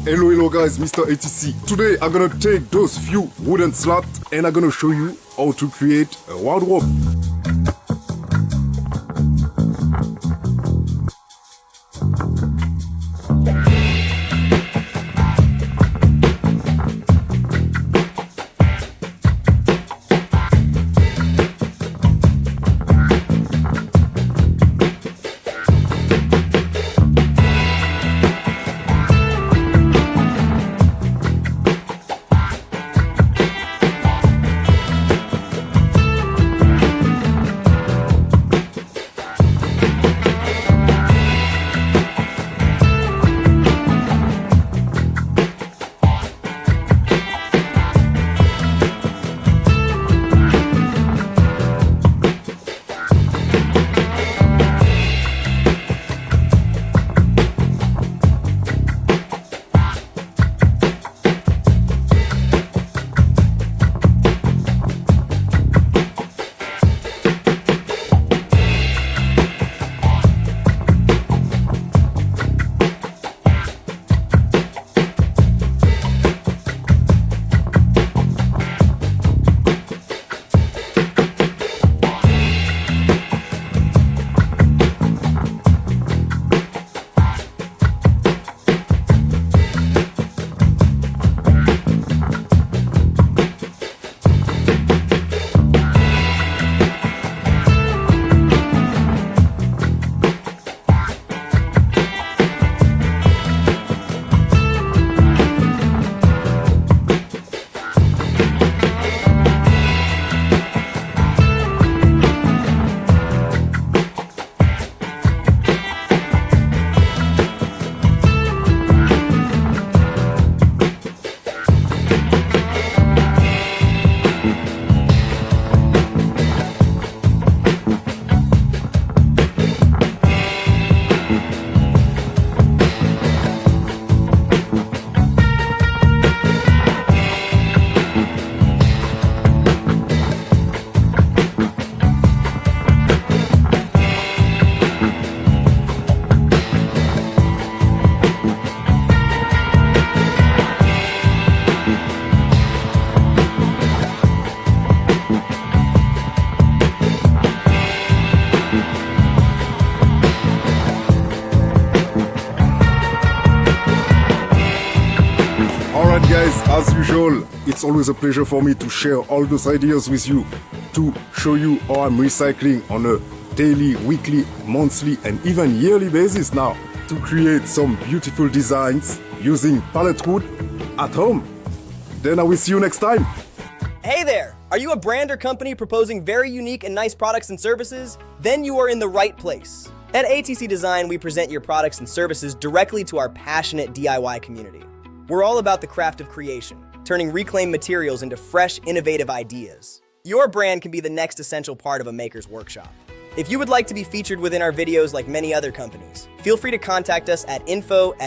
Hello guys, Mr. ATC. Today I'm gonna take those few wooden slats and I'm gonna show you how to create a wardrobe. Alright guys, as usual, it's always a pleasure for me to share all those ideas with you, to show you how I'm recycling on a daily, weekly, monthly and even yearly basis now to create some beautiful designs using pallet wood at home. Then I will see you next time. Hey there! Are you a brand or company proposing very unique and nice products and services? Then you are in the right place. At ATC Design, we present your products and services directly to our passionate DIY community. We're all about the craft of creation, turning reclaimed materials into fresh, innovative ideas. Your brand can be the next essential part of a maker's workshop. If you would like to be featured within our videos like many other companies, feel free to contact us at info@atc-c.com.